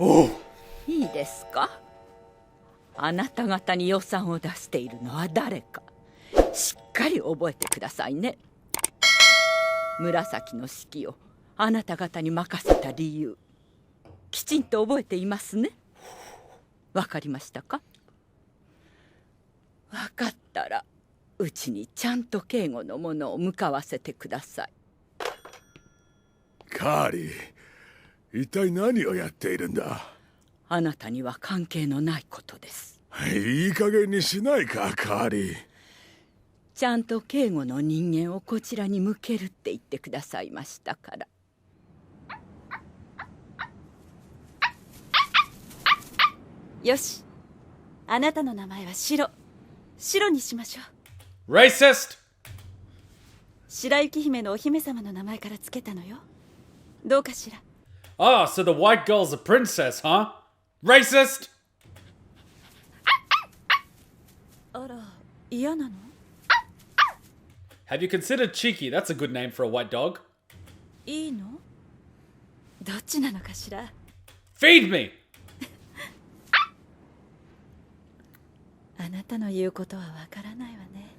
おう。いいですか？あなた方に予算を出しているのは誰か、しっかり覚えてくださいね。紫の指揮をあなた方に任せた理由、きちんと覚えていますね。わかりましたか？わかったらうちにちゃんと警護のものを向かわせてください。カーリー、一体何をやっているんだ？あなたには関係のないことです。いい加減にしないか、カーリー。ちゃんと警護の人間をこちらに向けるって言ってくださいましたから。よし、あなたの名前は白にしましょう。 Racist! 白雪姫のお姫様の名前からつけたのよ。どうかしら。 Ah, so the white girl's a princess, huh? Racist! あら、嫌なの？ Have you considered Cheeky? That's a good name for a white dog. いいの？どっちなのかしら。 Feed me! あなたの言うことはわからないわね。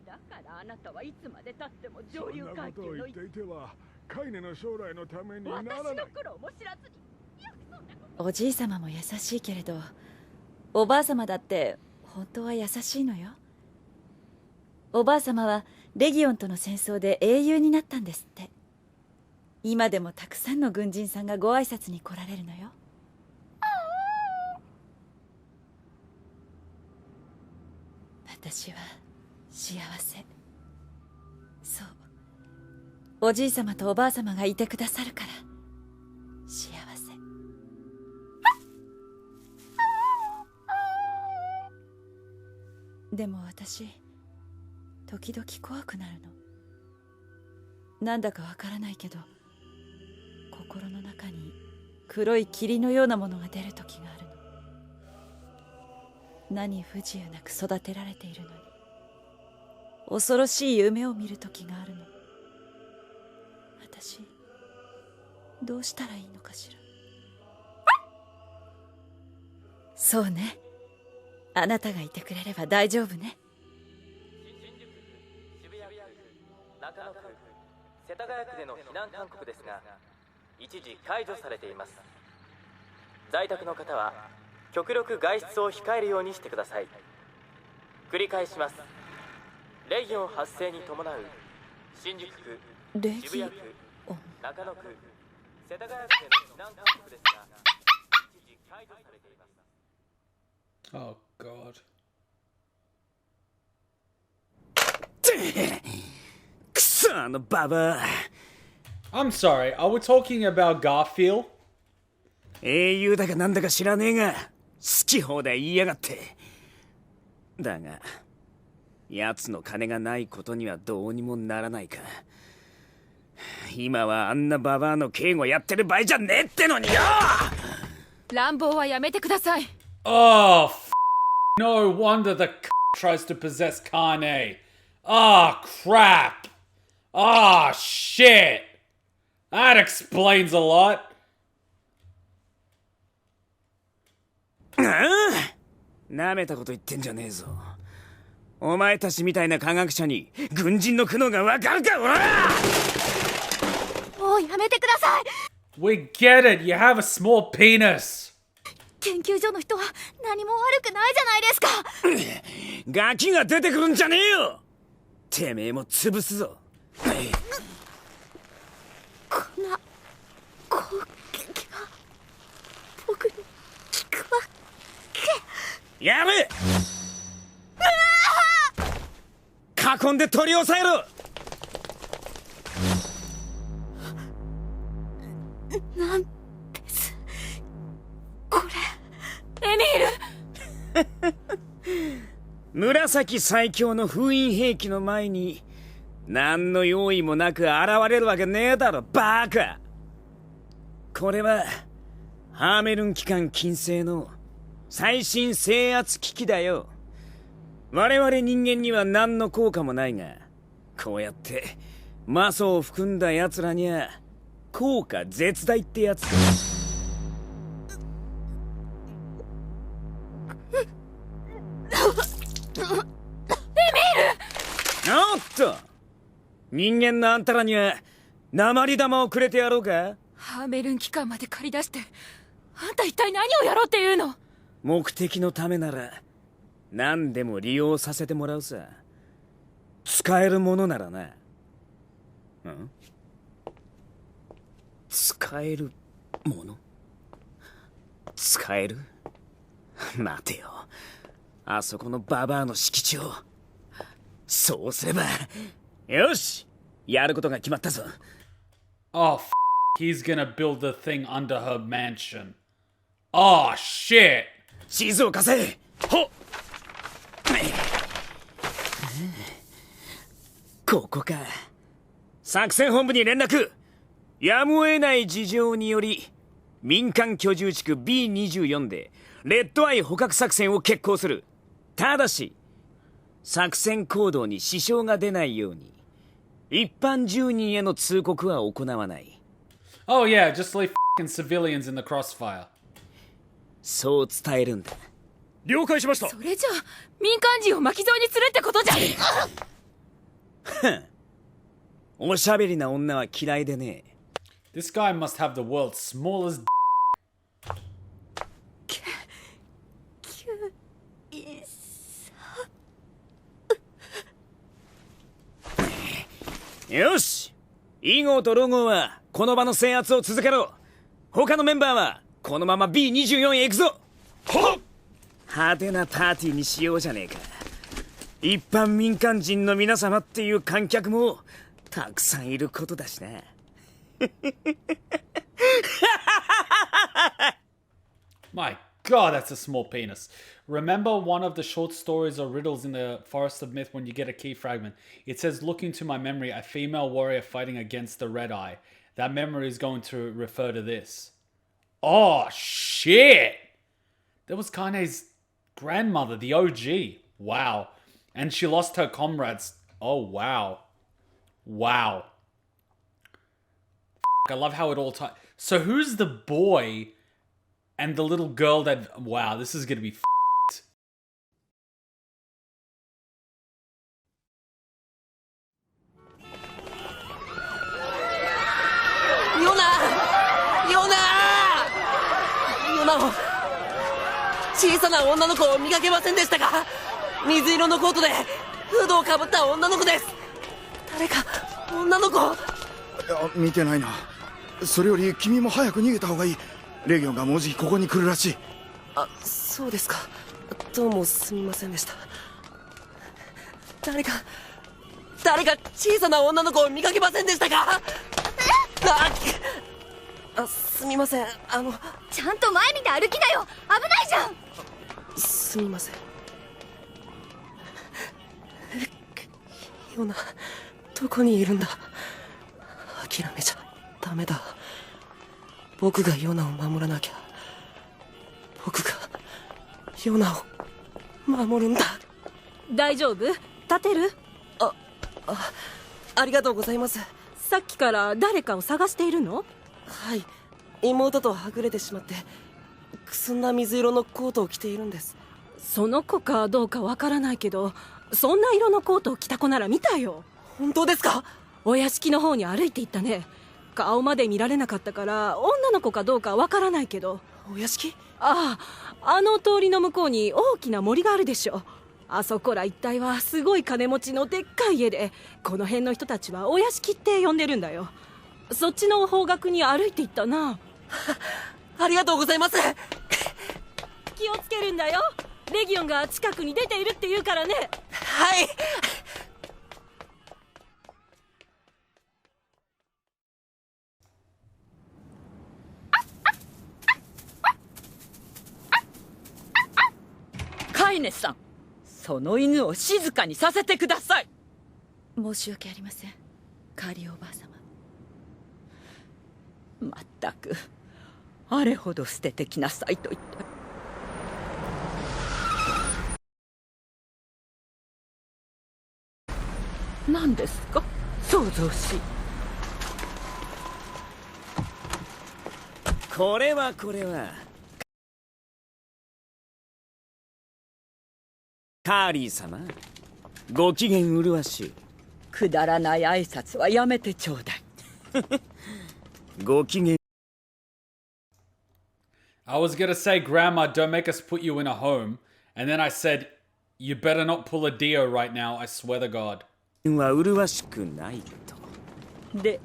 だからあなたはいつまで経ってもそ上流んなことを階級の言っていてはカイネの将来のためにならない。私の苦労も知らずによくそんなこと。おじい様も優しいけれど、おばあ様だって本当は優しいのよ。おばあ様はレギオンとの戦争で英雄になったんですって。今でもたくさんの軍人さんがご挨拶に来られるのよ。私は幸せ。そう、おじい様とおばあ様がいてくださるから幸せ。でも私、時々怖くなるの。なんだかわからないけど、心の中に黒い霧のようなものが出る時があるの。何不自由なく育てられているのに、恐ろしい夢を見る時があるの。私、どうしたらいいのかしら。そうね、あなたがいてくれれば大丈夫ね。新宿区、渋谷区、中野区、世田谷区での避難勧告ですが、一時解除されています。在宅の方は極力外出を控えるようにしてください。繰り返します。レギオン発生に伴う新宿区、渋谷区、中野区、世田谷区での避難勧告ですが、一時解除されています。 Oh, God. くそ、あのババア。 I'm sorry, are we talking about Garfield? 英雄だかなんだか知らねえが、好き放題言いやがって。だが奴の金がないことにはどうにもならないか。今はあんなババアの警護やってる場合じゃねえってのによ。乱暴はやめてください。 Oh, no wonder the tries to possess Kaine. Ah, crap. Ah, shit. That explains a lot. ああ、なめたこと言ってんじゃねえぞ。お前たちみたいな科学者に軍人の苦悩がわかるか。おら、もうやめてください。 We get it. You have a small penis. 研究所の人は何も悪くないじゃないですか。ガキが出てくるんじゃねえよ。てめえも潰すぞ。こんな攻撃が僕に効くわけ。やれ。囲んで取り押さえろ。なんですこれ。エミール。紫最強の封印兵器の前に何の用意もなく現れるわけねえだろ、バカ。これはハーメルン機関近世の最新制圧機器だよ。我々人間には何の効果もないが、こうやって魔素を含んだ奴らには効果絶大ってやつだ。人間のあんたらには鉛玉をくれてやろうか。ハーメルン機関まで借り出して、あんた一体何をやろうっていうの？目的のためなら何でも利用させてもらうさ。使えるものならな。ん？使えるもの？使える？待てよ。あそこのババアの敷地を。そうすれば。よし！やることが決まったぞ。Oh, he's gonna build the thing under her mansion. Oh, shit! 地図を貸せ！ほっ！ここか。作戦本部に連絡。やむを得ない事情により民間居住地区 B24 でレッドアイ捕獲作戦を決行する。ただし作戦行動に支障が出ないように一般住人への通告は行わない。 Oh yeah, just leave f***ing civilians in the crossfire. そう伝えるんだ。了解しました。それじゃあ民間人を巻き添えにするってことじゃん。おしゃべりな女は嫌いでね。 This guy must have the world's smallestよし、イゴとロゴはこの場の制圧を続けろ。他のメンバーはこのまま B24 へ行くぞ。はっ！派手なパーティーにしようじゃねえか。一般民間人の皆様っていう観客もたくさんいることだしな。My god, that's a small penis. Remember one of the short stories or riddles in the Forest of Myth when you get a key fragment? It says, looking to my memory, a female warrior fighting against the Red Eye. That memory is going to refer to this. Oh, shit! That was Kaine's grandmother, the OG. Wow. And she lost her comrades. Oh, wow. Wow. I love how it all ties. So who's the boy and the little girl that... Wow, this is gonna be f***ed. ヨナを小さな女の子を見かけませんでしたか？水色のコートでフードをかぶった女の子です。誰か女の子。いや、見てないな。それより君も早く逃げた方がいい。レギオンがもうじきここに来るらしい。あ、そうですか。どうもすみませんでした。誰か小さな女の子を見かけませんでしたか？すみません。ちゃんと前見て歩きなよ。危ないじゃん。すみません。ヨナ、どこにいるんだ？諦めちゃダメだ。僕がヨナを守らなきゃ。僕がヨナを守るんだ。大丈夫？立てる？ありがとうございます。さっきから誰かを探しているの？はい、妹とはぐれてしまってくすんだ水色のコートを着ているんです。その子かどうかわからないけど、そんな色のコートを着た子なら見たよ。本当ですか？お屋敷の方に歩いていったね。顔まで見られなかったから女の子かどうかわからないけど。お屋敷？あの通りの向こうに大きな森があるでしょ。あそこら一帯はすごい金持ちのでっかい家で、この辺の人たちはお屋敷って呼んでるんだよ。そっちの方角に歩いていったな。ありがとうございます。気をつけるんだよ。レギオンが近くに出ているって言うからね。はい。カイネさん、その犬を静かにさせてください。申し訳ありません、カーリーおばあ様。まったく、あれほど捨ててきなさいと言って。何ですか、騒々しい。これはカーリー様、ご機嫌麗しい。くだらない挨拶はやめてちょうだい。ご機嫌。 I was gonna say, Grandma, don't make us put you in a home. And then I said, you better not pull a Dio right now, I swear to God. は麗しくないと。で、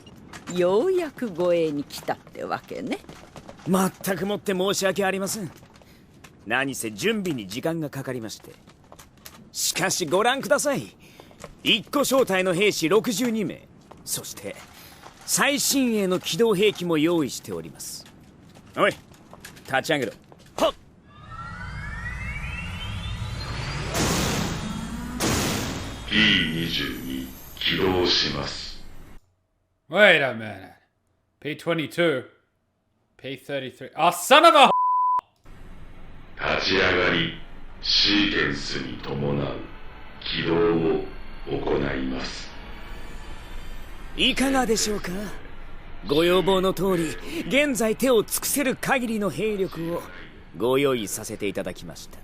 ようやく護衛に来たってわけね。まったくもって申し訳ありません。何せ準備に時間がかかりまして。しかしご覧ください。一個小隊の兵士62名、そして最新鋭の機動兵器も用意しております。おい、立ち上げろ。はっ。P22 起動します。Wait a minute. P22. P33. Oh, son of a 立ち上がり、シーケンスに伴う起動を行います。いかがでしょうか。ご要望の通り、現在手を尽くせる限りの兵力をご用意させていただきました。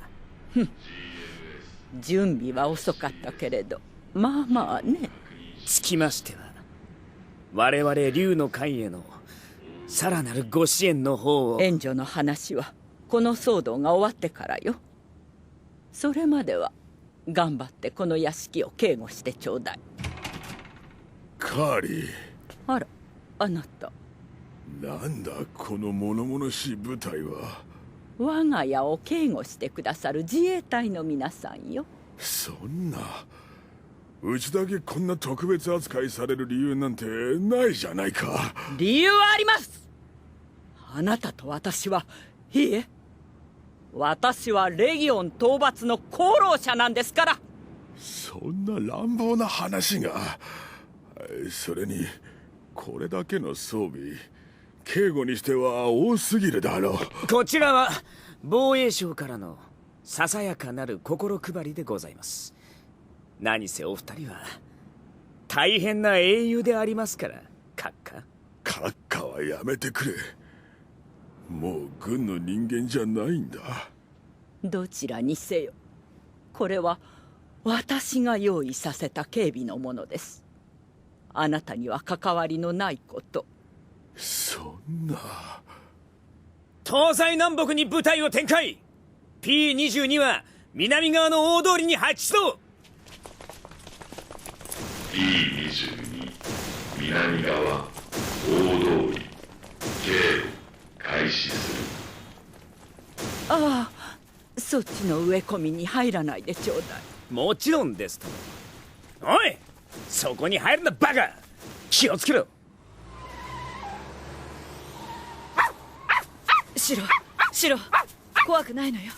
準備は遅かったけれど、まあまあね。つきましては、我々竜の会へのさらなるご支援の方を。援助の話はこの騒動が終わってからよ。それまでは頑張ってこの屋敷を警護してちょうだい。カーリー。あら、あなた。なんだこの物々しい部隊は。我が家を警護してくださる自衛隊の皆さんよ。そんな、うちだけこんな特別扱いされる理由なんてないじゃないか。理由はあります。あなたと私は、いいえ、私はレギオン討伐の功労者なんですから。そんな乱暴な話が。それにこれだけの装備、警護にしては多すぎるだろう。こちらは防衛省からのささやかなる心配りでございます。何せお二人は大変な英雄でありますから。閣下。閣下はやめてくれ。もう軍の人間じゃないんだ。どちらにせよ、これは私が用意させた警備のものです。あなたには関わりのないこと。そんな。東西南北に部隊を展開。 P22 は南側の大通りに配置しろ。 P22 南側大通り警護開始する。ああ、そっちの植え込みに入らないでちょうだい。もちろんですと。おい、そこに入るなバカ。気をつけろ。シロ怖くないのよ。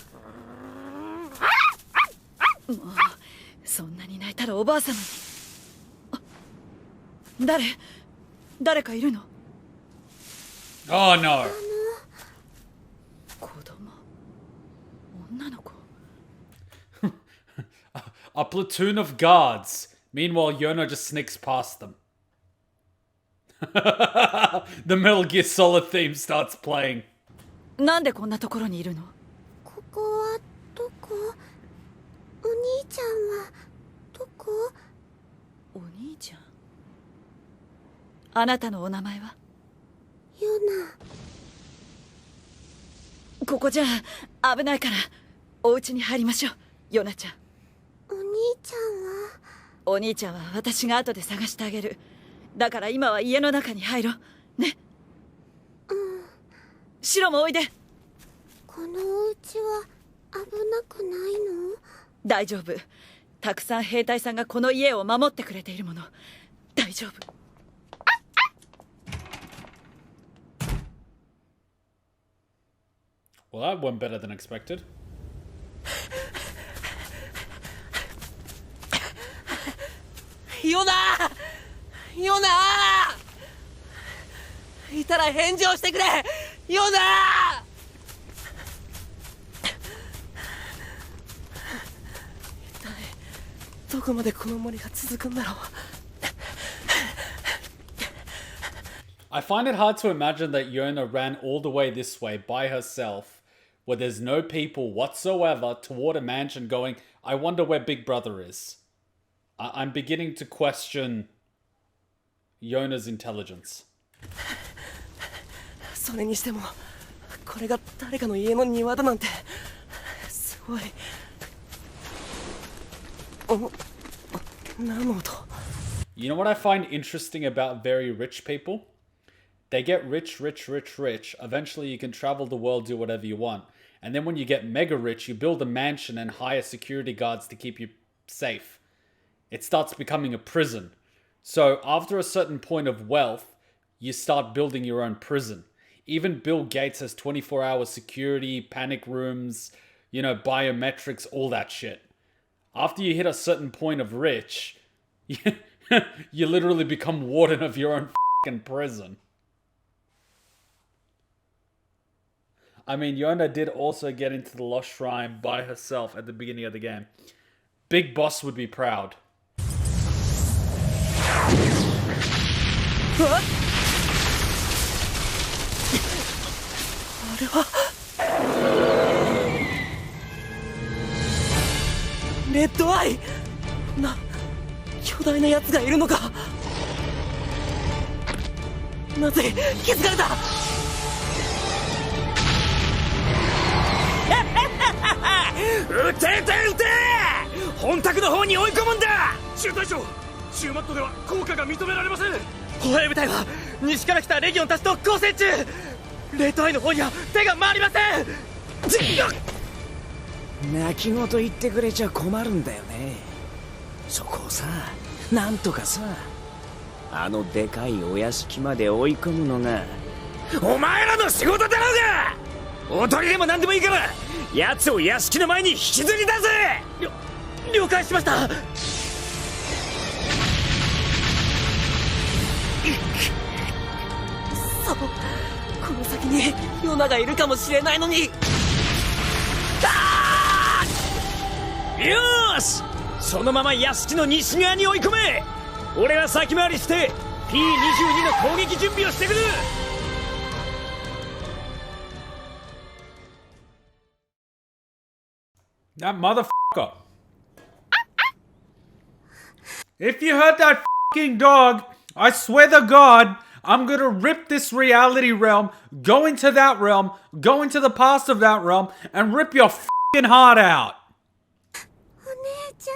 もうそんなに泣いたらおばあ様に。誰かいるの？ Oh no. 子供、女の子。A platoon of guards. Meanwhile, Yona just sneaks past them. The Metal Gear Solid theme starts playing. なんでこんなところにいるの？ここはどこ？お兄ちゃんはどこ？お兄ちゃん。あなたのお名前は？ヨナ。ここじゃ危ないからお家に入りましょう、ヨナちゃん。お兄ちゃんは？お兄ちゃんは私が後で探してあげる。だから今は家の中に入ろうね。シロもおいで。このお家は危なくないの？大丈夫。たくさん兵隊さんがこの家を守ってくれているもの。大丈夫。Well, that went better than expected. ヨナいたら返事をしてくれ。ヨナ一体どこまでこの森が続くんだろう。I find it hard to imagine that Yona ran all the way this way by herself, where there's no people whatsoever, toward a mansion going, I wonder where Big Brother is. I'm beginning to question Yona's intelligence. それにしてもこれが誰かの家の庭だなんてすごい。何の音？ You know what I find interesting about very rich people? They get rich. Eventually you can travel the world, do whatever you want. And then when you get mega rich, you build a mansion and hire security guards to keep you safe. It starts becoming a prison. So after a certain point of wealth, you start building your own prison. Even Bill Gates has 24-hour security, panic rooms, you know, biometrics, all that shit. After you hit a certain point of rich, you literally become warden of your own fucking prison. I mean, Yona did also get into the Lost Shrine by herself at the beginning of the game. Big Boss would be proud. What? レッドアイ！巨大なやつがいるのか？まずい、気づかれた！撃て撃て撃て！本宅の方に追い込むんだ！中隊長、中マットでは効果が認められません。歩兵部隊は西から来たレギオンたちと交戦中。レッドアイの方には手が回りません。泣き言言ってくれちゃ困るんだよね。そこをさ、なんとかさ、あのでかいお屋敷まで追い込むのがお前らの仕事だろうが！おとりでも何でもいいから奴を屋敷の前に引きずり出せ！了解しました。そう、この先にヨナがいるかもしれないのに。よーし、そのまま屋敷の西側に追い込め。俺は先回りして P22 の攻撃準備をしてくる。That motherfucker. If you hurt that fucking dog, I swear to God, I'm gonna rip this reality realm, go into that realm, go into the past of that realm, and rip your fucking heart out. お姉ちゃん、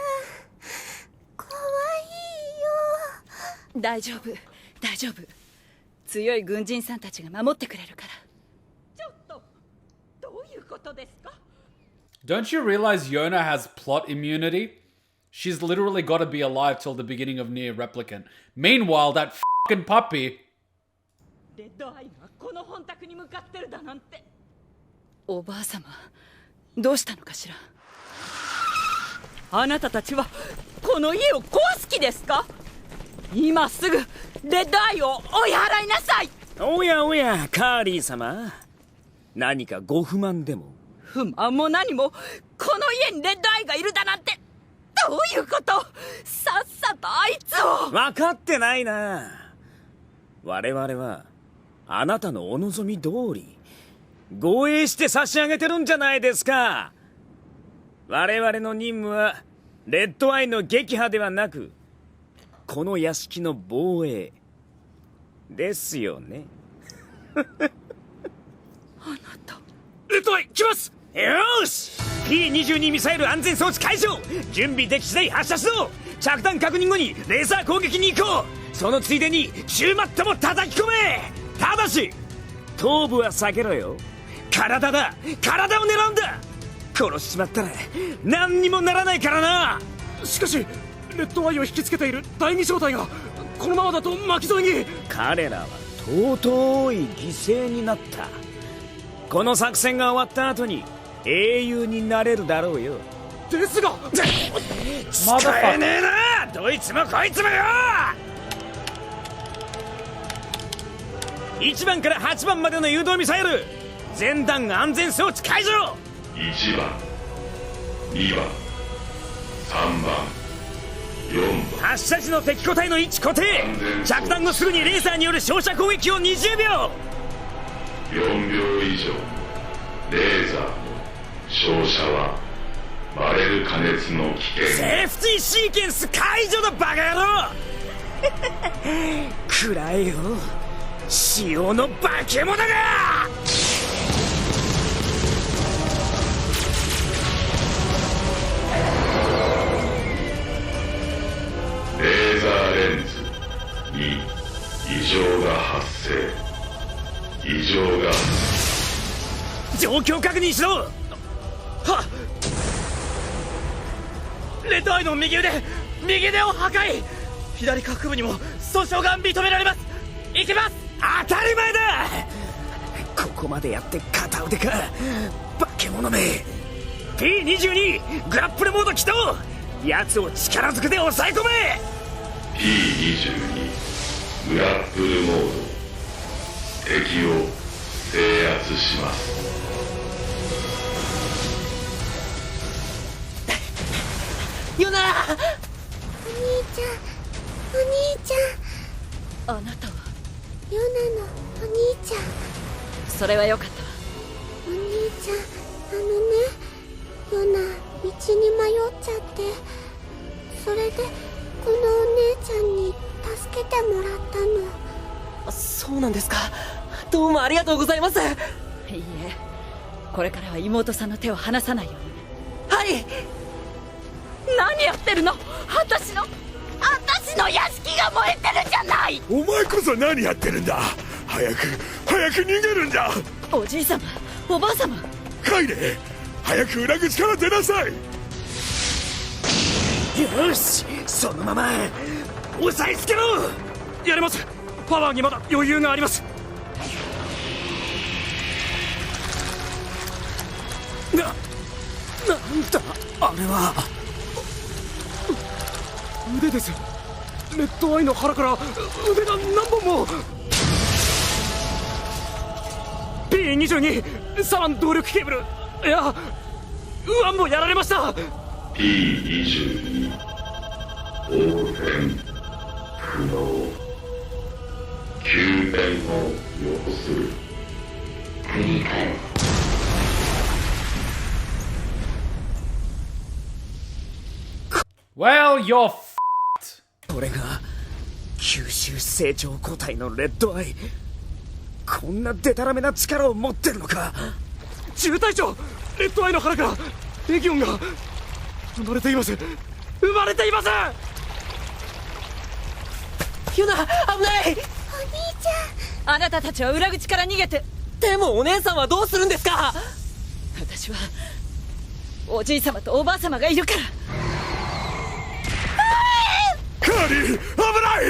かわいいよ。大丈夫、大丈夫。強い軍人さんたちが守ってくれるから。ちょっと、どういうことですか？ Don't you realize Yona has plot immunity? She's literally got to be alive till the beginning of NieR Replicant. Meanwhile, that fucking puppy... レッドアイがこの本宅に向かってるだなんて。おばあ様、どうしたのかしら。あなたたちはこの家を壊す気ですか？今すぐレッドアイを追い払いなさい。おやおや、カーリー様、何かご不満でも？不満も何も、この家にレッドアイがいるだなんてどういうこと？さっさとあいつを。分かってないな。我々はあなたのお望み通り護衛して差し上げてるんじゃないですか。我々の任務はレッドアイの撃破ではなく、この屋敷の防衛ですよね。あなた。レッドアイ来ます。よーし、 P22 ミサイル安全装置解除。準備でき次第発射しろ。着弾確認後にレーザー攻撃に行こう。そのついでに中マットも叩き込め。ただし頭部は避けろよ。体だ、体を狙うんだ。殺しちまったら何にもならないからな。しかしレッドアイを引きつけている第二小隊がこのままだと巻き添えに。彼らは尊い犠牲になった。この作戦が終わった後に英雄になれるだろうよ。ですが使えねえな、どいつもこいつもよ。1番から8番までの誘導ミサイル全弾安全装置解除。1番、2番、3番、4番。発射時の敵個体の位置固定。着弾後すぐにレーザーによる照射攻撃を20秒。4秒以上レーザーの照射はバレル加熱の危険。セーフティーシーケンス解除だバカ野郎くらえよ潮の化け物が。レーザーレンズに異常が発生。異常が状況確認しろ。はっ、レッドアイの右腕を破壊。左下腹部にも損傷が認められます。行きます。当たり前だ。ここまでやって片腕か化け物め。 P22 グラップルモード起動。奴を力ずくで抑え込め。 P22 グラップルモード敵を制圧します。ヨナ。お兄ちゃんお兄ちゃん。あなたはヨナのお兄ちゃん。それはよかったわ。お兄ちゃん、ヨナ道に迷っちゃって、それでこのお姉ちゃんに助けてもらったの。そうなんですか。どうもありがとうございます。いいえ、これからは妹さんの手を離さないように。はい。何やってるの。私の屋敷が燃えてるじゃない。お前こそ何やってるんだ。早く逃げるんだ。おじい様、おばあ様。カイネ、早く裏口から出なさい。よし、そのまま押さえつけろ。やれます。パワーにまだ余裕があります。なんだあれは。腕です。レッドアイの腹から腕が何本も。 P22 サラン動力ケーブル、いやウアンもやられました。 P22 応戦不能。救援を要する。繰り返す。Well, you're f***ed. これが吸収成長個体のレッドアイ。こんなデタラメな力を持ってるのか。中隊長、レッドアイの腹からレギオンが生まれています。ヨナ、危ない。お兄ちゃん。あなたたちは裏口から逃げて。でもお姉さんはどうするんですか。私はおじい様とおばあ様がいるから。カーリー、危ない。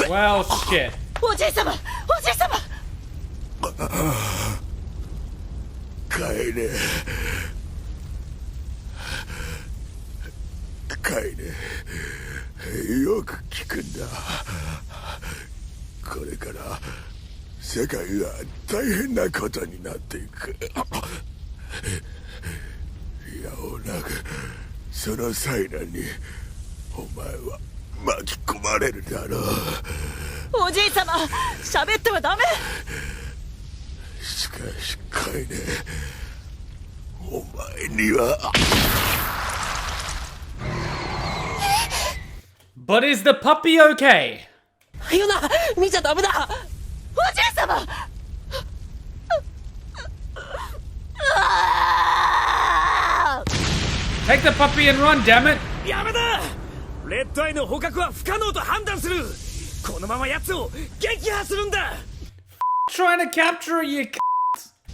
Well, shit. おじい様。カイネ、よく聞くんだ。これから世界が大変なことになっていく。やおなくその災難にお前は巻き込まれるだろう。おじい様、喋ってはダメ。しかしカイネ、お前には。But is the puppy okay? ヨナ、見ちゃダメだ。おじい様。Take the puppy and run, damn it! やめだ。レッドアイの捕獲は不可能と判断する。このまま奴を撃破するんだ。Trying to capture you.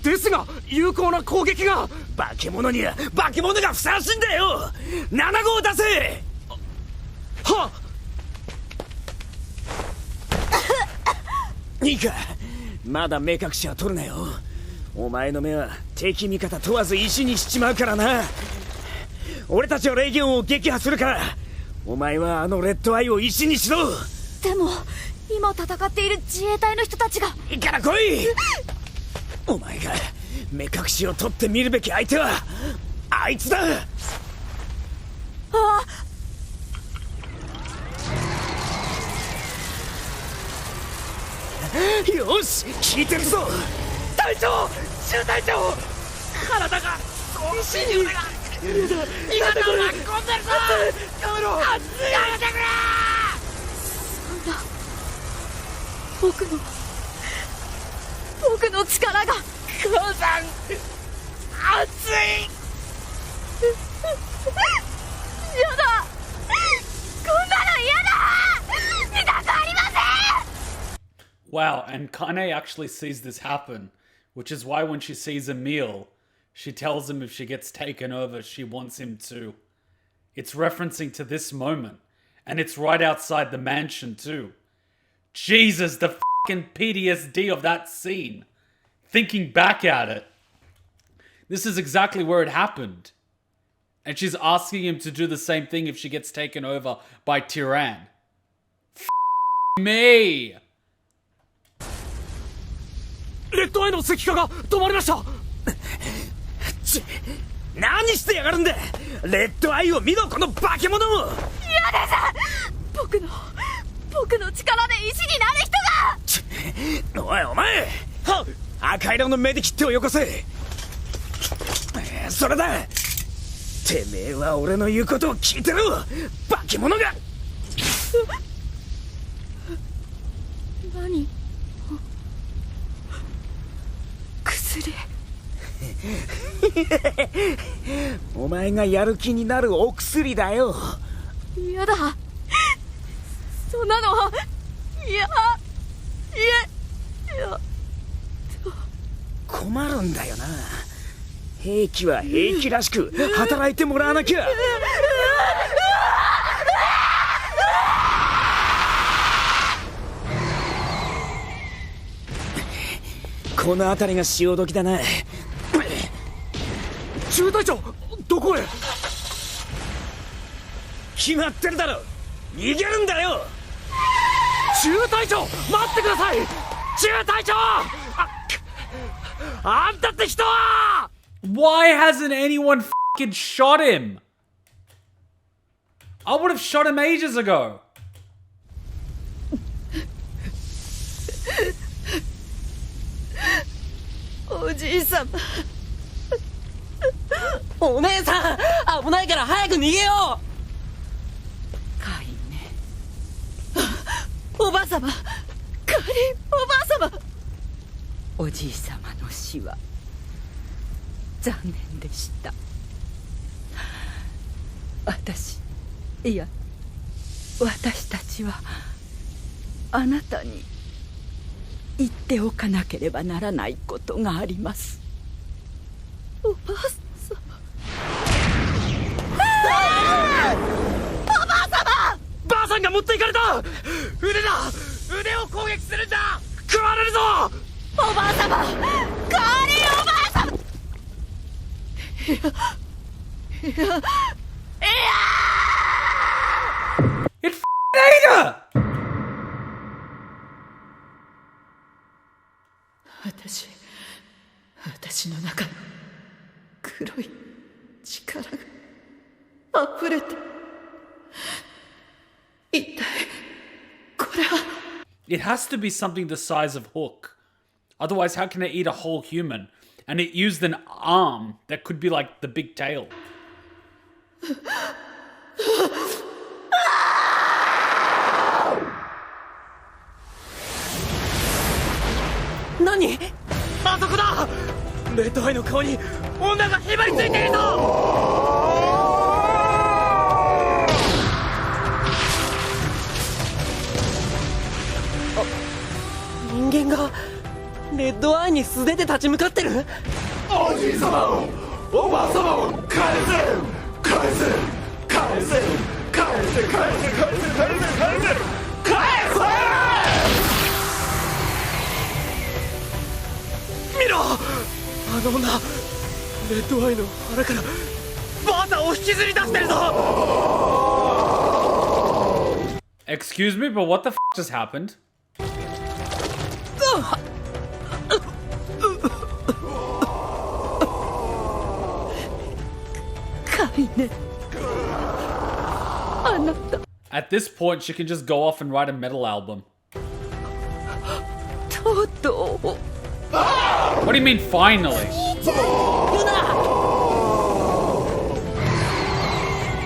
ですが有効な攻撃が。化け物には化け物がふさわしいんだよ。7号出せ。はっ。いいか、まだ目隠しは取るなよ。お前の目は敵味方問わず石にしちまうからな。俺たちはレギオンを撃破するから、お前はあのレッドアイを石にしろ。でも今戦っている自衛隊の人たちが。いいから来い。お前が目隠しを取ってみるべき相手はあいつだ。あ、よし、聞いてるぞ。隊長、中隊長、体が石に腕が今だ巻き込んでるぞ。やめろ。やめてくれ。僕の力が。母さん熱い。やだ、こんなの嫌だ。見たくありません。 Wow, and Kaine actually sees this happen, which is why when she sees Emil, she tells him if she gets taken over, she wants him to. It's referencing to this moment, and it's right outside the mansion too. Jesus, the fucking PTSD of that scene. Thinking back at it. This is exactly where it happened. And she's asking him to do the same thing if she gets taken over by Tyran. Me! レッドアイの石化が止まりました。何してやがるんだ。レッドアイを見ろ、この化け物。嫌です。僕の力で石になる人が。おいお前、赤色のメディキットをよこせ。それだ。てめえは俺の言うことを聞いてろ、化け物が。何？薬。お前がやる気になるお薬だよ。やだ、そんなの。いや。困るんだよな。兵器は兵器らしく働いてもらわなきゃ。この辺りが潮時だな。中隊長、どこへ？決まってるだろ。逃げるんだよ。中隊長、待ってください。中隊長、あんたって人は。 Why hasn't anyone fucking shot him? I would have shot him ages ago. おじいさま。お姉さん、危ないから早く逃げよう。カイネ。おばあさま、カインおばあさま。おじいさまの死は残念でした。私たちはあなたに言っておかなければならないことがあります。おばあさま。おばあさま。ばあさんが持っていかれた。腕だ。腕を攻撃するんだ。食われるぞ。おばあさま、カーリーおばあさま。It ate her! 私の中に黒い力が溢れて、一体これは。 It has to be something the size of Hook. Otherwise, how can it eat a whole human? And it used an arm that could be like the big tail. 何？あそこだ。レッドアイの顔に女がへばりついているぞ。人間がレッドアイに素手で立ち向かってる。おじい様を、おばあ様を返せ、返せ、返せ、返せ、返せ、返せ、返せ、返せ、返せ。見ろ、あの女、レッドアイの腹からバータを引きずり出してるぞ。Excuse me, but what the f just happened? カイネ、あなた。 At this point, she can just go off and write a metal album. とうとう。 What do you mean, finally?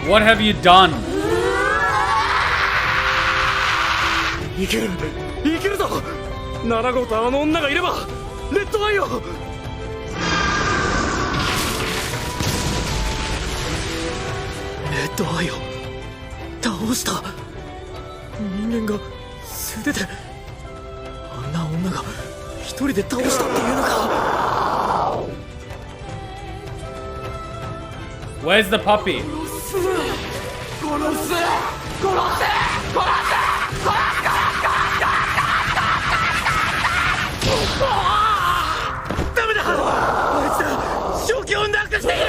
What have you done? いけるいけるぞ。7号とあの女がいればレッドアイを。レッドアイを倒した。人間が素手であんな女が一人で倒したっていうのか。 Where's the puppy? ダメだ、あいつら正気をなくしている。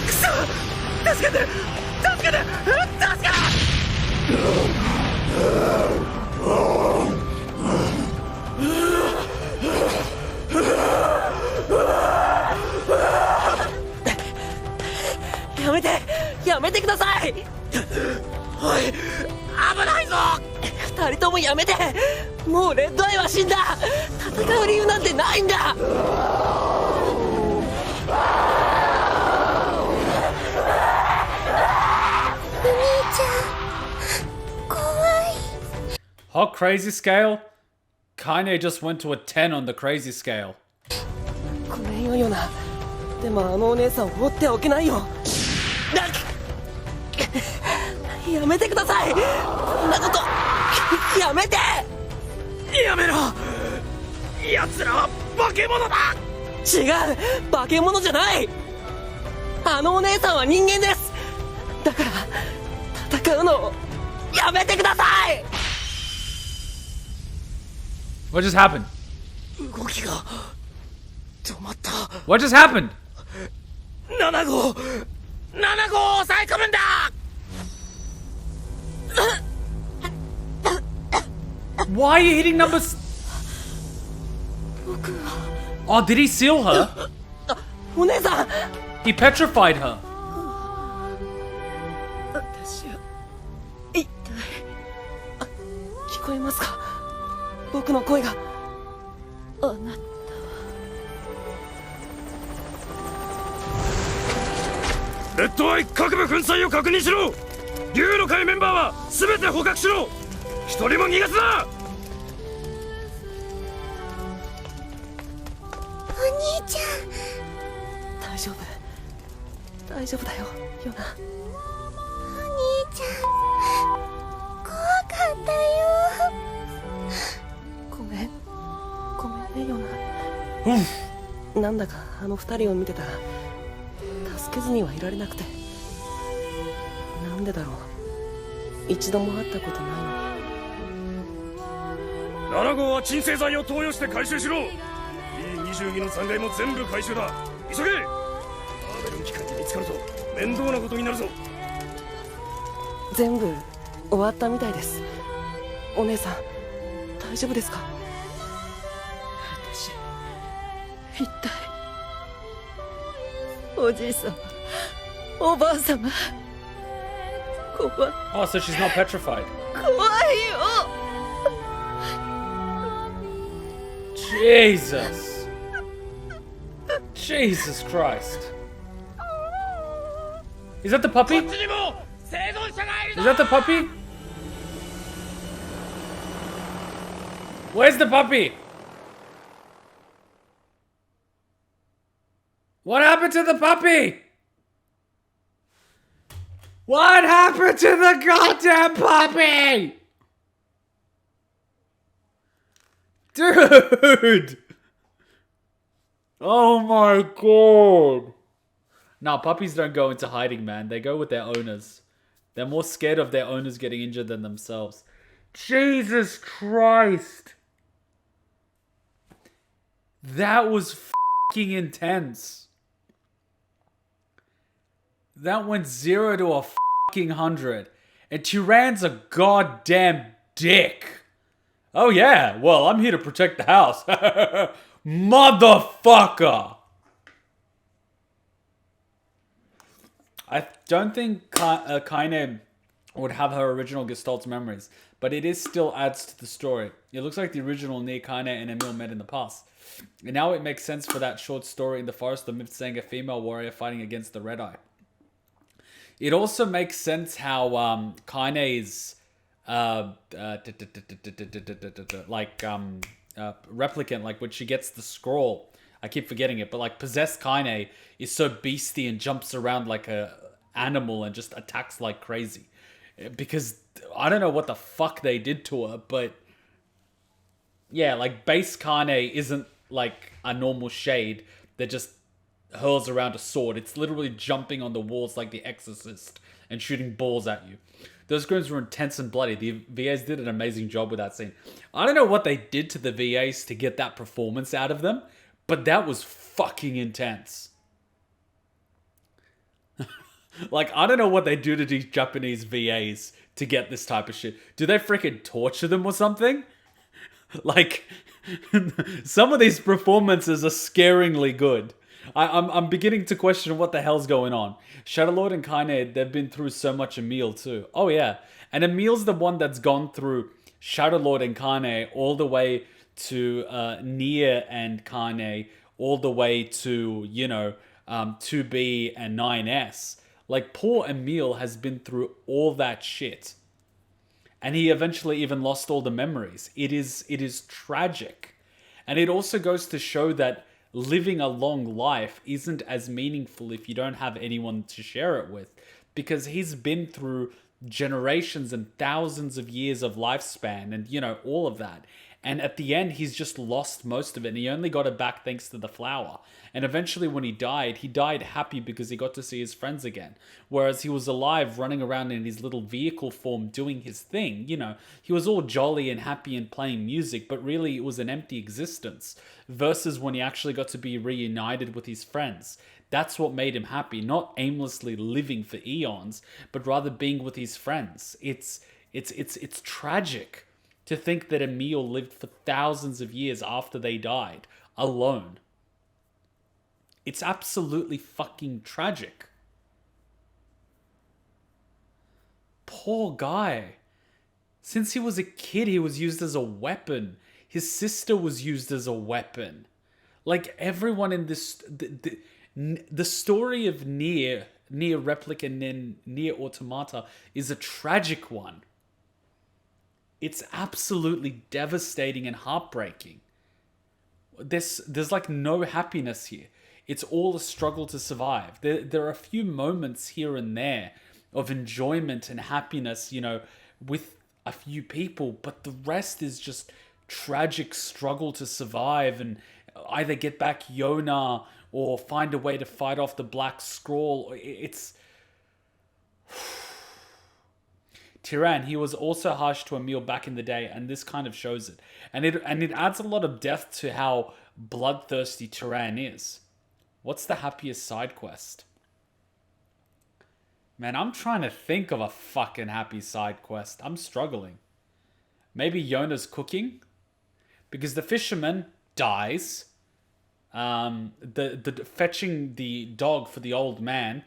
くそ、助けて助けて助けて。やめてやめてください。おい、危ないぞ。二人ともやめて。もうレッドアイは死んだ。戦う理由なんてないんだ。お兄ちゃん怖い。 Hot crazy scale? Kaine just went to a 10 on the crazy scale. ごめんよヨナ。でもあのお姉さんを放っておけないよ。やめてください。こんなことやめて。やめろ。奴らは化け物だ。違う、化け物じゃない。あのお姉さんは人間です。だから戦うのをやめてください。 What just happened? 動きが止まった。 What just happened? 7号を抑え込むんだ。Why are you hitting numbers? Oh, did he seal her? お姉さん。 He petrified her. 私は一体聞こえますか。僕の声が。あなた。レッドアイ各部粉砕を確認しろ。竜の会メンバーは全て捕獲しろ。一人も逃がすな。お兄ちゃん。大丈夫大丈夫だよヨナ。お兄ちゃん怖かったよ。ごめんねヨナ。なんだかあの二人を見てたら助けずにはいられなくて。なんでだろう。一度も会ったことないのに。7号は鎮静剤を投与して回収しろ。 E22 の残骸も全部回収だ。急げ。アーベルン機関に見つかると面倒なことになるぞ。全部終わったみたいです。お姉さん大丈夫ですか。私一体おじいさまおばあさま怖い。 Oh, so she's not petrified. 怖いよ。 Jesus. Jesus Christ. Is that the puppy? Is that the puppy? Where's the puppy? What happened to the puppy? What happened to the goddamn puppy? Dude! Oh my god. Nah, puppies don't go into hiding, man. They go with their owners. They're more scared of their owners getting injured than themselves. Jesus Christ. That was fucking intense. That went 0 to a fucking 100. And Tyran's a goddamn dick. Oh yeah, well, I'm here to protect the house. Motherfucker! I don't think Kaine would have her original Gestalt's memories. but it is still adds to the story. It looks like the original NieR, Kaine, and Emil met in the past. And now it makes sense for that short story in the Forest of Myth saying a female warrior fighting against the Red Eye. It also makes sense how Kaine is replicant, like when she gets the scroll. I keep forgetting it, but like possessed Kaine is so beastie and jumps around like a animal and just attacks like crazy. Because I don't know what the fuck they did to her, but yeah, like base Kaine isn't like a normal shade that just hurls around a sword. It's literally jumping on the walls like the Exorcist and shooting balls at you. Those screams were intense and bloody. The VAs did an amazing job with that scene. I don't know what they did to the VAs to get that performance out of them, but that was fucking intense. Like, I don't know what they do to these Japanese VAs to get this type of shit. Do they freaking torture them or something? Like, some of these performances are scaringly good. I'm beginning to question what the hell's going on. Shadowlord and Kaine, they've been through so much Emil too. Oh yeah. And Emil's the one that's gone through Shadowlord and Kaine all the way to NieR and Kaine, all the way to, 2B and 9S. Like, poor Emil has been through all that shit. And he eventually even lost all the memories. It is tragic. And it also goes to show that living a long life isn't as meaningful if you don't have anyone to share it with. Because he's been through generations and thousands of years of lifespan and, all of that. And at the end, he's just lost most of it. And he only got it back thanks to the flower. And eventually when he died happy because he got to see his friends again. Whereas he was alive running around in his little vehicle form doing his thing. He was all jolly and happy and playing music, but really it was an empty existence. Versus when he actually got to be reunited with his friends. That's what made him happy. Not aimlessly living for eons, but rather being with his friends. It's tragic to think that Emil lived for thousands of years after they died, alone. It's absolutely fucking tragic. Poor guy. Since he was a kid, he was used as a weapon. His sister was used as a weapon. Like, everyone in this... The story of NieR Replicant and NieR Automata is a tragic one. It's absolutely devastating and heartbreaking. There's like no happiness here. It's all a struggle to survive. There are a few moments here and there of enjoyment and happiness, with a few people, but the rest is just tragic struggle to survive and either get back Yona or find a way to fight off the Black Scroll. It's... Tyran, he was also harsh to Emil back in the day, and this kind of shows it. And it adds a lot of depth to how bloodthirsty Tyran is. What's the happiest side quest? Man, I'm trying to think of a fucking happy side quest. I'm struggling. Maybe Yona's cooking? Because the fisherman dies. The fetching the dog for the old man,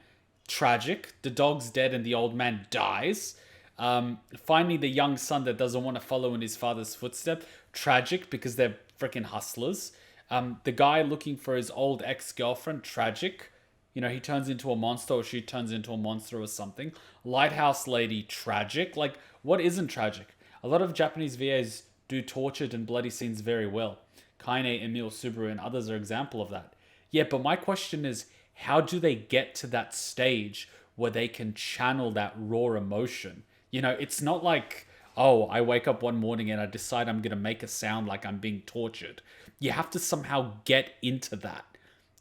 tragic. The dog's dead and the old man dies. Finding the young son that doesn't want to follow in his father's footsteps, tragic because they're freaking hustlers. The guy looking for his old ex-girlfriend, tragic. He turns into a monster or she turns into a monster or something. Lighthouse lady, tragic. Like, what isn't tragic? A lot of Japanese VAs do tortured and bloody scenes very well. Kaine, Emil, Subaru, and others are example of that. Yeah, but my question is, how do they get to that stage where they can channel that raw emotion? It's not like, oh, I wake up one morning and I decide I'm going to make a sound like I'm being tortured. You have to somehow get into that.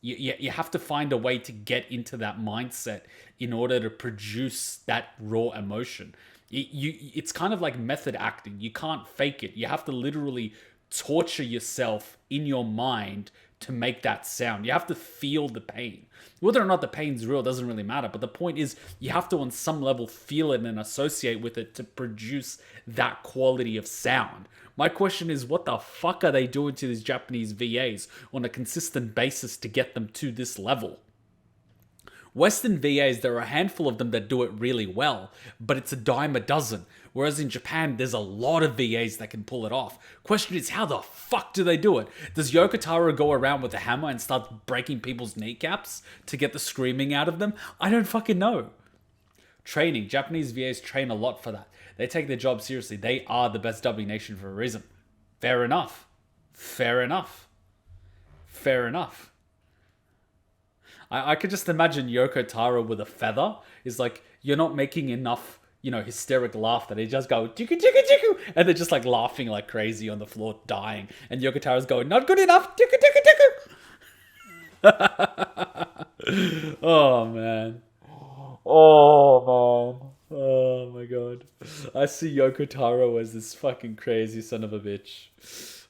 You have to find a way to get into that mindset in order to produce that raw emotion. It's kind of like method acting. You can't fake it. You have to literally torture yourself in your mind to make that sound. You have to feel the pain. Whether or not the pain's real doesn't really matter, but the point is you have to on some level feel it and associate with it to produce that quality of sound. My question is, what the fuck are they doing to these Japanese VAs on a consistent basis to get them to this level? Western VAs, there are a handful of them that do it really well, but it's a dime a dozen. Whereas in Japan, there's a lot of VAs that can pull it off. Question is, how the fuck do they do it? Does Yoko Taro go around with a hammer and start breaking people's kneecaps to get the screaming out of them? I don't fucking know. Training. Japanese VAs train a lot for that. They take their job seriously. They are the best dubbing nation for a reason. Fair enough. Fair enough. Fair enough. I could just imagine Yoko Taro with a feather is like, you're not making enough, hysteric laughter. They just go, chiku, chiku, chiku, and they're just like laughing like crazy on the floor, dying. And Yoko Taro's going, not good enough, chiku, chiku, chiku. Oh, man. Oh, man. Oh, my God. I see Yoko Taro as this fucking crazy son of a bitch.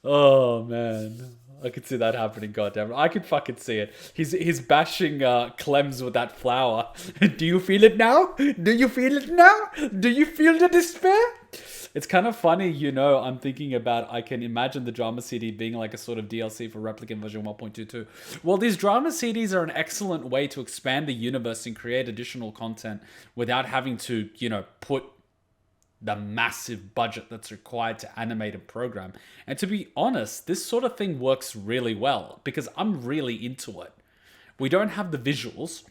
Oh, man. I could see that happening, goddamn. I could fucking see it. He's bashing Clems with that flower. Do you feel it now? Do you feel it now? Do you feel the despair? It's kind of funny, I'm thinking about, I can imagine the drama CD being like a sort of DLC for Replicant version 1.22. Well, these drama CDs are an excellent way to expand the universe and create additional content without having to, put the massive budget that's required to animate and program. And to be honest, this sort of thing works really well because I'm really into it. We don't have the visuals,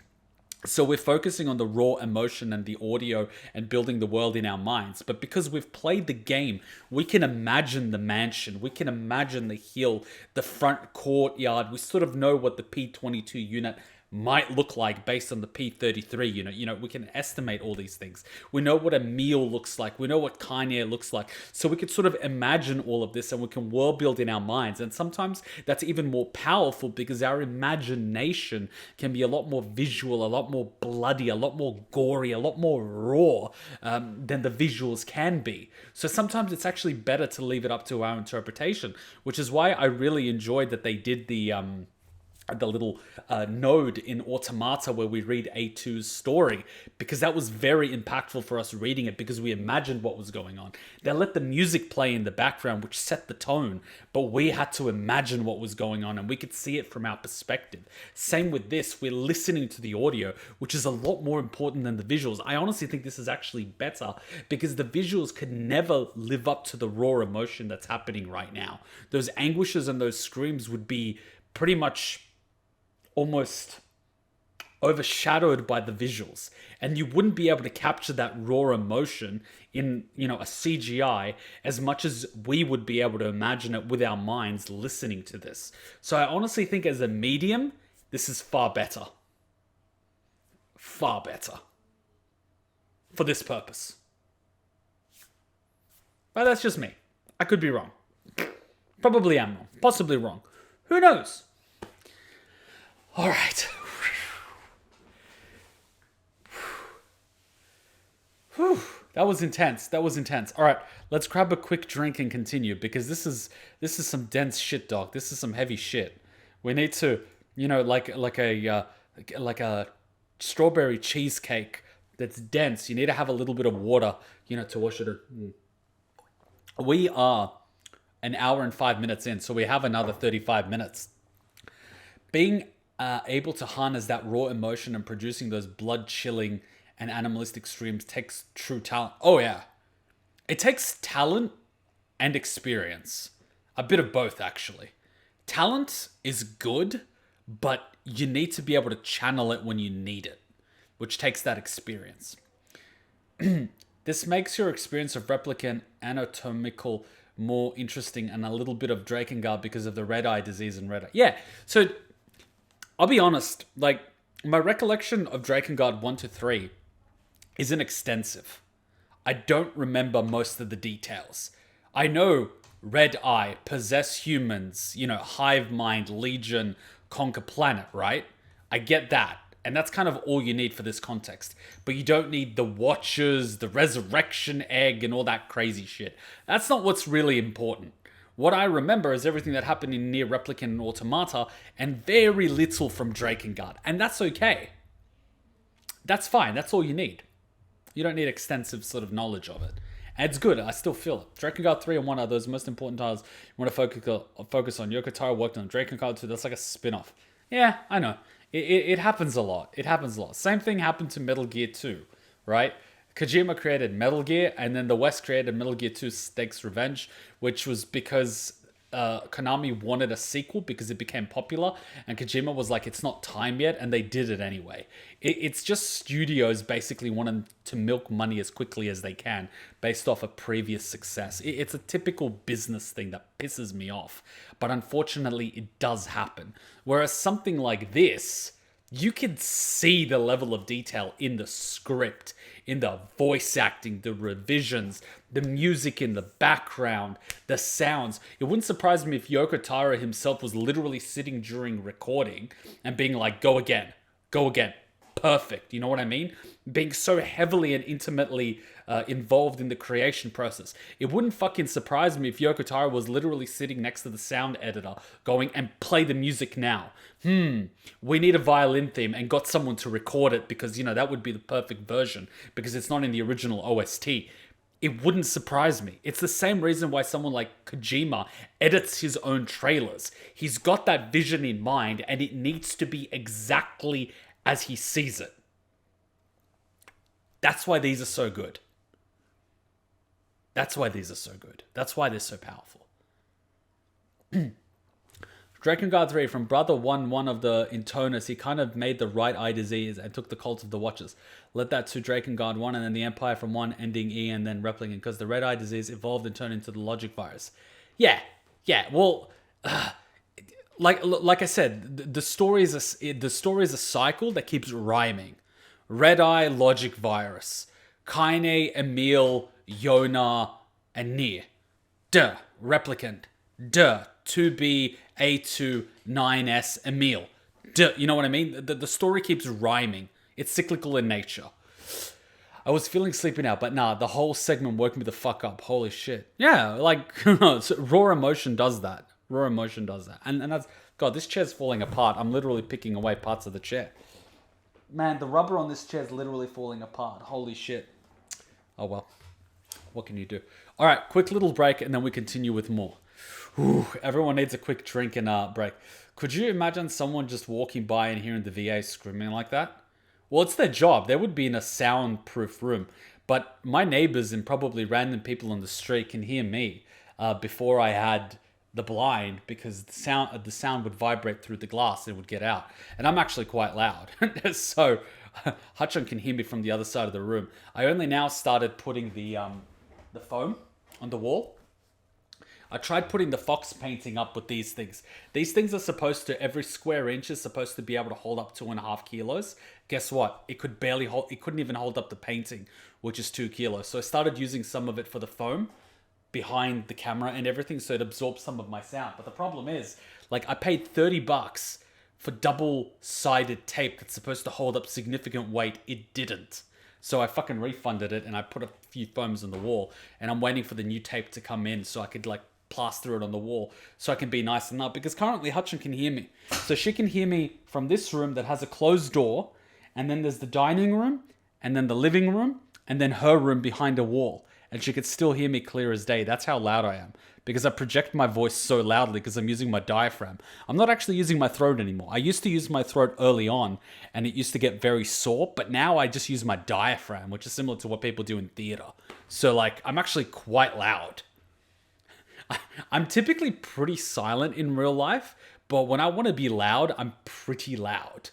so we're focusing on the raw emotion and the audio and building the world in our minds. But because we've played the game, we can imagine the mansion, we can imagine the hill, the front courtyard. We sort of know what the P-22 unit might look like based on the P-33 unit. We can estimate all these things. We know what a meal looks like. We know what Kaine looks like. So we can sort of imagine all of this and we can world build in our minds. And sometimes that's even more powerful because our imagination can be a lot more visual, a lot more bloody, a lot more gory, a lot more raw than the visuals can be. So sometimes it's actually better to leave it up to our interpretation, which is why I really enjoyed that they did the little node in Automata where we read A2's story, because that was very impactful for us reading it because we imagined what was going on. They let the music play in the background, which set the tone, but we had to imagine what was going on and we could see it from our perspective. Same with this, we're listening to the audio, which is a lot more important than the visuals. I honestly think this is actually better because the visuals could never live up to the raw emotion that's happening right now. Those anguishes and those screams would be pretty much almost overshadowed by the visuals, and you wouldn't be able to capture that raw emotion in a CGI as much as we would be able to imagine it with our minds listening to this. So I honestly think as a medium, this is far better for this purpose. But that's just me. I could be wrong. Probably am wrong. Possibly wrong. Who knows? All right. Whew. That was intense. All right, let's grab a quick drink and continue because this is some dense shit, dog. This is some heavy shit. We need to, like a strawberry cheesecake that's dense. You need to have a little bit of water, to wash it. We are an hour and 5 minutes in, so we have another 35 minutes. Being able to harness that raw emotion and producing those blood-chilling and animalistic screams takes true talent. Oh yeah. It takes talent and experience. A bit of both, actually. Talent is good, but you need to be able to channel it when you need it, which takes that experience. This makes your experience of Replicant anatomical more interesting and a little bit of Drakengard because of the red-eye disease and red-eye. Yeah, so I'll be honest, like, my recollection of Drakengard 1 to 3 isn't extensive. I don't remember most of the details. I know Red Eye, possess humans, hive mind, legion, conquer planet, right? I get that. And that's kind of all you need for this context. But you don't need the Watchers, the Resurrection Egg, and all that crazy shit. That's not what's really important. What I remember is everything that happened in NieR Replicant and Automata, and very little from Drakengard. And that's okay. That's fine. That's all you need. You don't need extensive sort of knowledge of it. And it's good. I still feel it. Drakengard 3 and 1 are those most important titles you want to focus on. Yoko Taro worked on Drakengard 2. That's like a spin-off. Yeah, I know. It happens a lot. It happens a lot. Same thing happened to Metal Gear 2, right? Kojima created Metal Gear, and then the West created Metal Gear 2 Stakes Revenge, which was because Konami wanted a sequel because it became popular, and Kojima was like, it's not time yet, and they did it anyway. It's just studios basically wanting to milk money as quickly as they can based off a previous success. It's a typical business thing that pisses me off, but unfortunately it does happen. Whereas something like this, you can see the level of detail in the script, in the voice acting, the revisions, the music in the background, the sounds. It wouldn't surprise me if Yoko Taro himself was literally sitting during recording and being like, go again, perfect. You know what I mean? Being so heavily and intimately involved in the creation process. It wouldn't fucking surprise me if Yoko Taro was literally sitting next to the sound editor going, and play the music now. We need a violin theme, and got someone to record it because, you know, that would be the perfect version because it's not in the original OST. It wouldn't surprise me. It's the same reason why someone like Kojima edits his own trailers. He's got that vision in mind, and it needs to be exactly as he sees it. That's why these are so good. That's why these are so good. That's why they're so powerful. Drakengard 3, from Brother 1 of the Intonus, he kind of made the right eye disease and took the cult of the Watchers. Led that to Drakengard 1 and then the Empire from 1 ending E and then Replicant, because the red eye disease evolved and turned into the logic virus. Yeah, well, like I said, the story is a cycle that keeps rhyming. Red eye, logic virus. Kaine, Emil, Yona, and NieR. Duh, Replicant. Duh, 2B, A2, 9S, Emil. Duh, you know what I mean? The story keeps rhyming. It's cyclical in nature. I was feeling sleepy now, but nah, the whole segment woke me the fuck up. Holy shit. Yeah, like, so raw emotion does that. Raw emotion does that. And that's... God, this chair's falling apart. I'm literally picking away parts of the chair. Man, the rubber on this chair's literally falling apart. Holy shit. Oh well. What can you do? Alright, quick little break and then we continue with more. Whew, everyone needs a quick drink and break. Could you imagine someone just walking by and hearing the VA screaming like that? Well, it's their job. They would be in a soundproof room. But my neighbors and probably random people on the street can hear me before I had the blind, because the sound would vibrate through the glass and it would get out. And I'm actually quite loud. So Hutchon can hear me from the other side of the room. I only now started putting the foam on the wall. I tried putting the fox painting up with these things. These things are supposed to, every square inch is supposed to be able to hold up 2.5 kilos. Guess what? It couldn't even hold up the painting, which is 2 kilos. So I started using some of it for the foam behind the camera and everything, so it absorbs some of my sound. But the problem is, like, I paid $30 for double-sided tape that's supposed to hold up significant weight. It didn't. So I fucking refunded it and I put a few foams on the wall, and I'm waiting for the new tape to come in so I could, like, plaster it on the wall so I can be nice and up, because currently Hutchin can hear me. So she can hear me from this room that has a closed door, and then there's the dining room, and then the living room, and then her room behind a wall. And she could still hear me clear as day. That's how loud I am. Because I project my voice so loudly because I'm using my diaphragm. I'm not actually using my throat anymore. I used to use my throat early on, and it used to get very sore, but now I just use my diaphragm, which is similar to what people do in theater. So, like, I'm actually quite loud. I'm typically pretty silent in real life, but when I want to be loud, I'm pretty loud.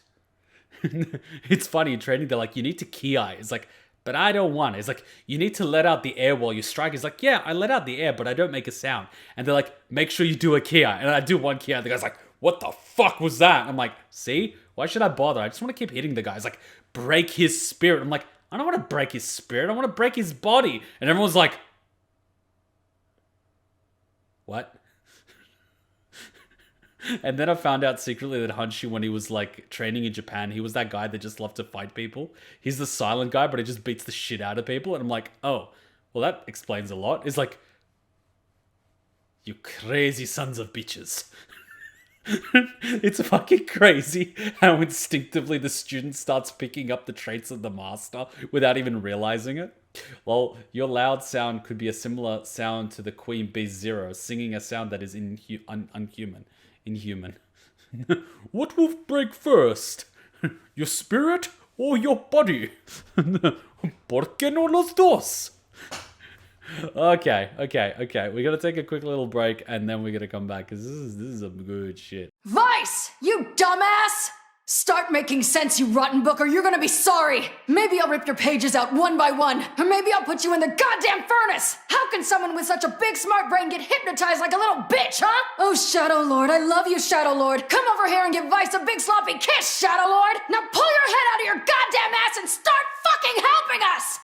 It's funny, in training, they're like, you need to ki. It's like, but I don't want it. It's like, you need to let out the air while you strike. It's like, yeah, I let out the air, but I don't make a sound. And they're like, make sure you do a ki. And I do one ki. The guy's like, what the fuck was that? I'm like, see? Why should I bother? I just want to keep hitting the guy. It's like, break his spirit. I'm like, I don't want to break his spirit. I want to break his body. And everyone's like, what? And then I found out secretly that Hanshi, when he was like training in Japan, he was that guy that just loved to fight people. He's the silent guy, but he just beats the shit out of people. And I'm like, oh, well, that explains a lot. It's like, you crazy sons of bitches. It's fucking crazy how instinctively the student starts picking up the traits of the master without even realizing it. Well, your loud sound could be a similar sound to the Queen Beast Zero, singing a sound that is unhuman. Inhuman. What will break first? Your spirit or your body? ¿Por qué no los dos? Okay. We're gonna take a quick little break and then we're gonna come back because this is some good shit. Vice, you dumbass! Start making sense, you rotten book, or you're gonna be sorry! Maybe I'll rip your pages out one by one, or maybe I'll put you in the goddamn furnace! How can someone with such a big smart brain get hypnotized like a little bitch, huh? Oh, Shadow Lord, I love you, Shadow Lord! Come over here and give Vice a big sloppy kiss, Shadow Lord! Now pull your head out of your goddamn ass and start fucking helping us!